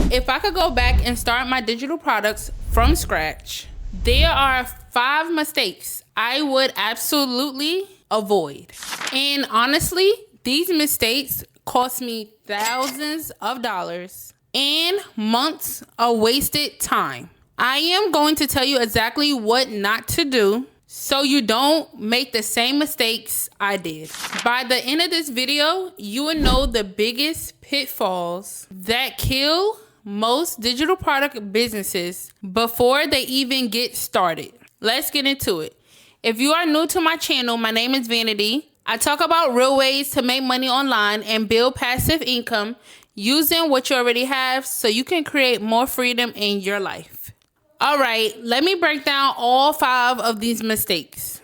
If I could go back and start my digital products from scratch, there are 5 mistakes I would absolutely avoid. And honestly, these mistakes cost me thousands of dollars and months of wasted time. I am going to tell you exactly what not to do so you don't make the same mistakes I did. By the end of this video, you will know the biggest pitfalls that kill most digital product businesses before they even get started. Let's get into it. If you are new to my channel, my name is Vanity. I talk about real ways to make money online and build passive income using what you already have so you can create more freedom in your life. All right, let me break down all 5 of these mistakes.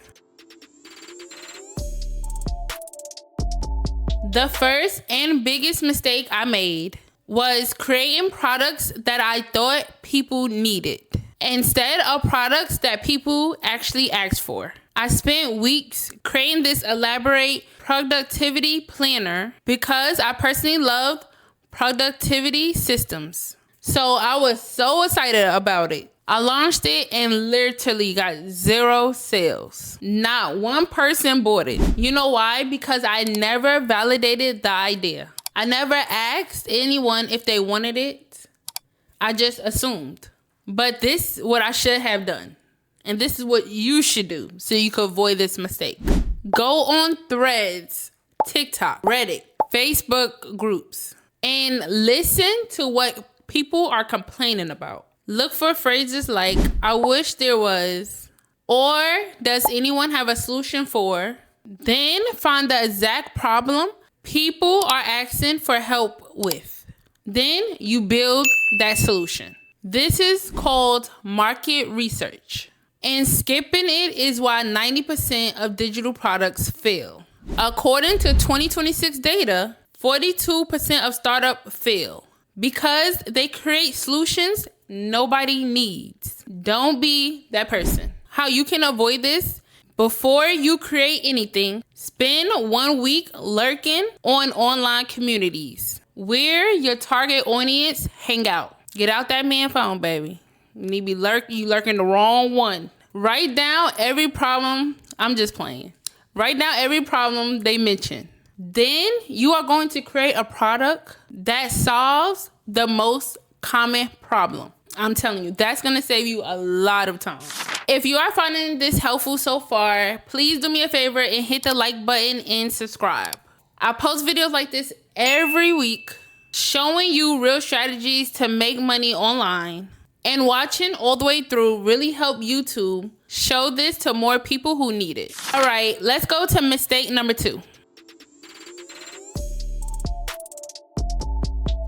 The first and biggest mistake I made was creating products that I thought people needed instead of products that people actually asked for. I spent weeks creating this elaborate productivity planner because I personally loved productivity systems. So I was so excited about it. I launched it and literally got 0 sales. Not one person bought it. You know why? Because I never validated the idea. I never asked anyone if they wanted it. I just assumed. But this is what I should have done. And this is what you should do so you can avoid this mistake. Go on Threads, TikTok, Reddit, Facebook groups, and listen to what people are complaining about. Look for phrases like, I wish there was, or does anyone have a solution for? Then find the exact problem people are asking for help with. Then you build that solution. This is called market research. And skipping it is why 90% of digital products fail. According to 2026 data, 42% of startups fail because they create solutions nobody needs. Don't be that person. How you can avoid this? Before you create anything, spend 1 week lurking on online communities where your target audience hang out. Get out that man phone, baby. You need to be lurking the wrong one. Write down every problem. I'm just playing. Write down every problem they mention. Then you are going to create a product that solves the most common problem. I'm telling you, that's going to save you a lot of time. If you are finding this helpful so far, please do me a favor and hit the like button and subscribe. I post videos like this every week, showing you real strategies to make money online. And watching all the way through really help YouTube show this to more people who need it. All right, let's go to mistake number 2.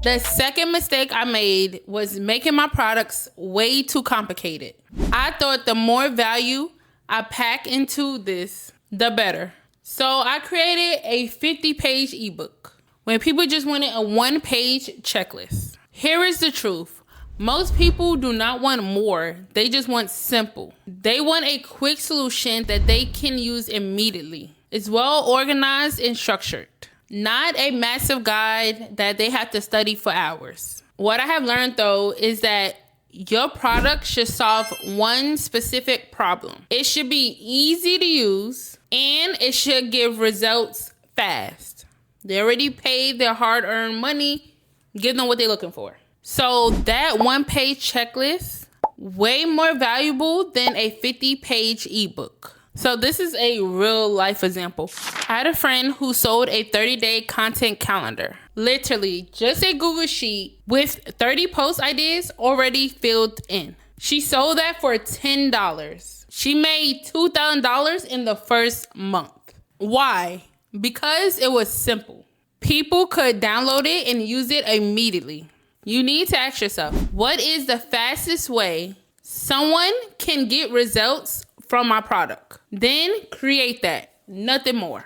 The second mistake I made was making my products way too complicated. I thought the more value I pack into this, the better. So I created a 50-page ebook when people just wanted a 1-page checklist. Here is the truth. Most people do not want more. They just want simple. They want a quick solution that they can use immediately. It's well organized and structured. Not a massive guide that they have to study for hours. What I have learned though is that your product should solve one specific problem. It should be easy to use and it should give results fast. They already paid their hard-earned money. Give them what they're looking for. So that 1-page checklist, way more valuable than a 50-page ebook. So this is a real life example. I had a friend who sold a 30-day content calendar. Literally just a Google sheet with 30 post ideas already filled in. She sold that for $10. She made $2,000 in the first month. Why? Because it was simple. People could download it and use it immediately. You need to ask yourself, what is the fastest way someone can get results from my product? Then create that, nothing more.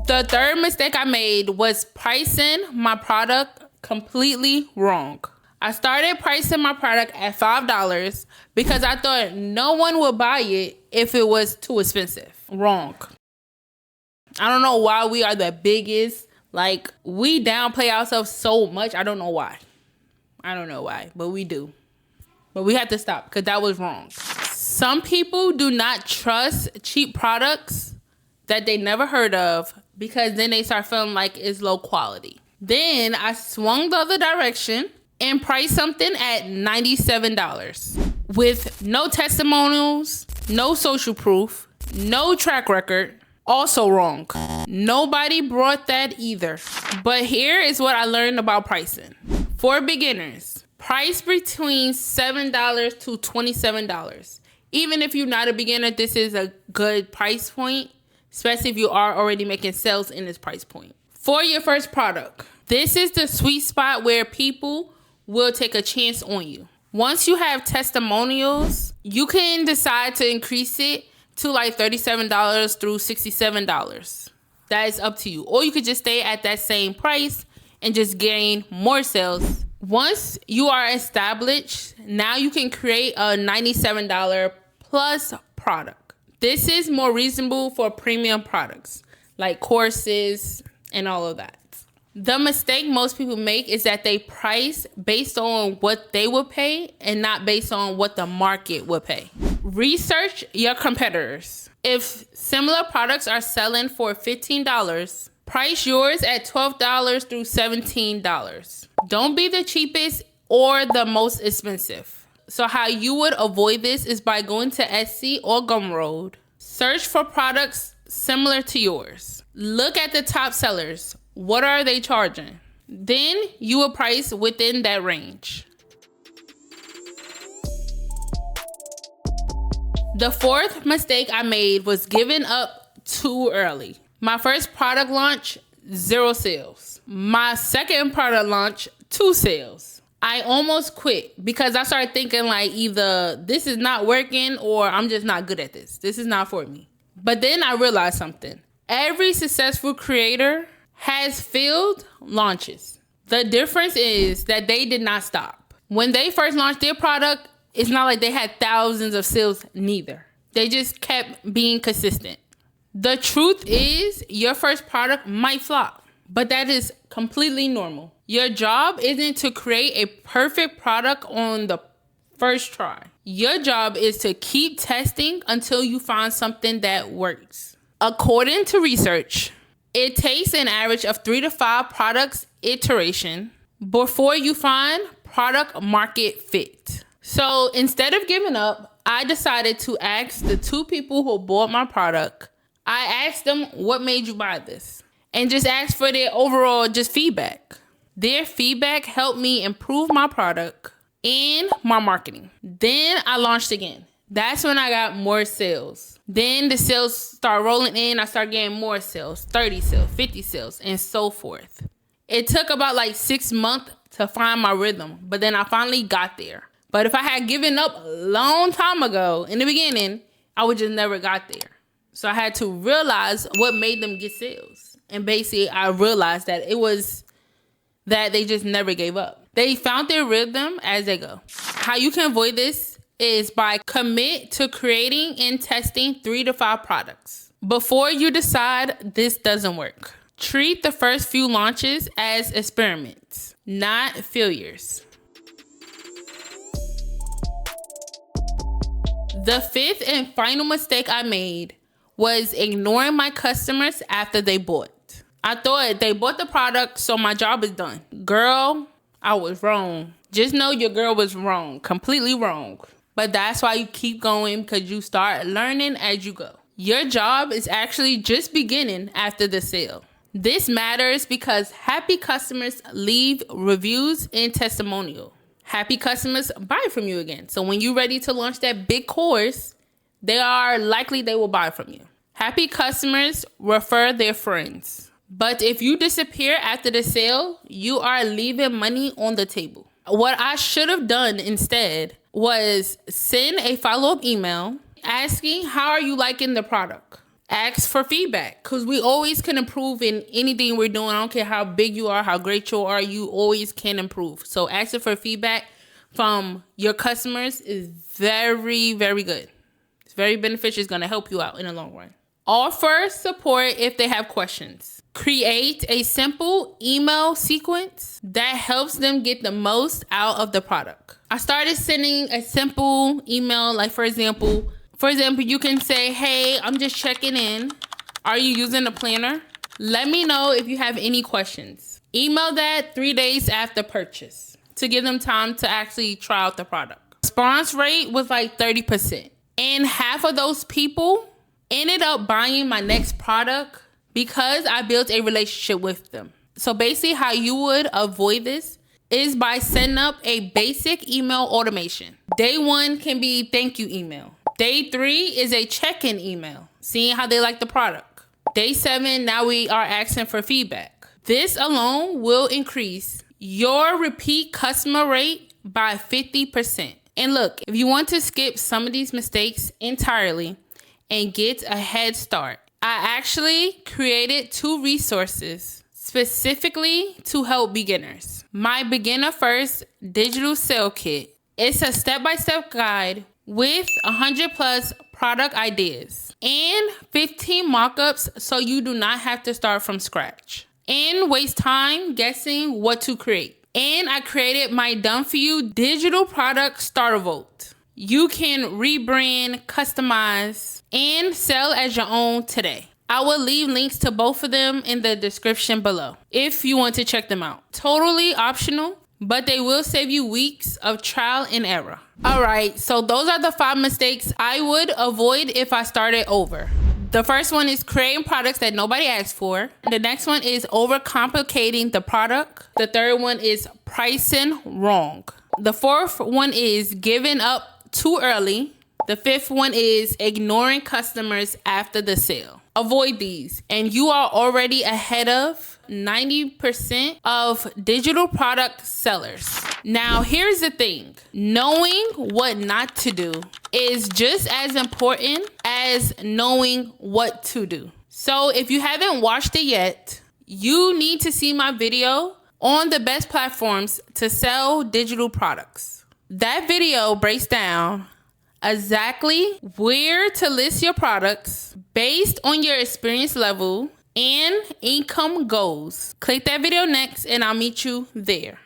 The third mistake I made was pricing my product completely wrong. I started pricing my product at $5 because I thought no one would buy it if it was too expensive. Wrong. I don't know why we are the biggest Like, we downplay ourselves so much. I don't know why, but we do. But we have to stop because that was wrong. Some people do not trust cheap products that they never heard of because then they start feeling like it's low quality. Then I swung the other direction and priced something at $97 with no testimonials, no social proof, no track record. Also wrong. Nobody brought that either. But here is what I learned about pricing. For beginners, price between $7 to $27. Even if you're not a beginner, this is a good price point, especially if you are already making sales in this price point. For your first product, this is the sweet spot where people will take a chance on you. Once you have testimonials, you can decide to increase it to like $37 through $67. That is up to you. Or you could just stay at that same price and just gain more sales. Once you are established, now you can create a $97 plus product. This is more reasonable for premium products like courses and all of that. The mistake most people make is that they price based on what they would pay and not based on what the market would pay. Research your competitors. If similar products are selling for $15, price yours at $12 through $17. Don't be the cheapest or the most expensive. So how you would avoid this is by going to Etsy or Gumroad. Search for products similar to yours. Look at the top sellers. What are they charging? Then you will price within that range. The fourth mistake I made was giving up too early. My first product launch, 0 sales. My second product launch, 2 sales. I almost quit because I started thinking like either this is not working or I'm just not good at this. This is not for me. But then I realized something. Every successful creator has failed launches. The difference is that they did not stop. When they first launched their product, it's not like they had thousands of sales neither. They just kept being consistent. The truth is your first product might flop, but that is completely normal. Your job isn't to create a perfect product on the first try. Your job is to keep testing until you find something that works. According to research, it takes an average of 3 to 5 products iteration before you find product market fit. So instead of giving up, I decided to ask the 2 people who bought my product. I asked them, what made you buy this? And just asked for their overall just feedback. Their feedback helped me improve my product and my marketing. Then I launched again. That's when I got more sales. Then the sales start rolling in. I start getting more sales, 30 sales, 50 sales, and so forth. It took about like 6 months to find my rhythm, but then I finally got there. But if I had given up a long time ago in the beginning, I would just never got there. So I had to realize what made them get sales. And basically I realized that it was that they just never gave up. They found their rhythm as they go. How you can avoid this is by commit to creating and testing 3 to 5 products before you decide this doesn't work. Treat the first few launches as experiments, not failures. The 5th and final mistake I made was ignoring my customers after they bought. I thought they bought the product, so my job is done. Girl, I was wrong. Just know your girl was wrong, completely wrong. But that's why you keep going, because you start learning as you go. Your job is actually just beginning after the sale. This matters because happy customers leave reviews and testimonial. Happy customers buy from you again. So when you're ready to launch that big course, they will buy from you. Happy customers refer their friends. But if you disappear after the sale, you are leaving money on the table. What I should have done instead was send a follow-up email asking, how are you liking the product? Ask for feedback, because we always can improve in anything we're doing. I don't care how big you are, how great you are, you always can improve. So asking for feedback from your customers is very, very good. It's very beneficial. It's going to help you out in the long run. Offer support if they have questions. Create a simple email sequence that helps them get the most out of the product. I started sending a simple email, like for example, you can say, hey, I'm just checking in. Are you using a planner? Let me know if you have any questions. Email that 3 days after purchase to give them time to actually try out the product. Response rate was like 30%. And half of those people ended up buying my next product because I built a relationship with them. So basically how you would avoid this is by setting up a basic email automation. Day 1 can be thank you email. Day 3 is a check-in email, seeing how they like the product. Day 7, now we are asking for feedback. This alone will increase your repeat customer rate by 50%. And look, if you want to skip some of these mistakes entirely and get a head start, I actually created 2 resources specifically to help beginners. My Beginner First Digital Sale Kit. It's a step-by-step guide with 100 plus product ideas and 15 mockups so you do not have to start from scratch and waste time guessing what to create. And I created my done for you digital product starter vault. You can rebrand, customize, and sell as your own today. I will leave links to both of them in the description below if you want to check them out. Totally optional, but they will save you weeks of trial and error. All right, so those are the 5 mistakes I would avoid if I started over. The first one is creating products that nobody asked for. The next one is overcomplicating the product. The third one is pricing wrong. The fourth one is giving up too early. The fifth one is ignoring customers after the sale. Avoid these, and you are already ahead of 90% of digital product sellers. Now, here's the thing. Knowing what not to do is just as important as knowing what to do. So if you haven't watched it yet, you need to see my video on the best platforms to sell digital products. That video breaks down exactly where to list your products based on your experience level and income goals. Click that video next and I'll meet you there.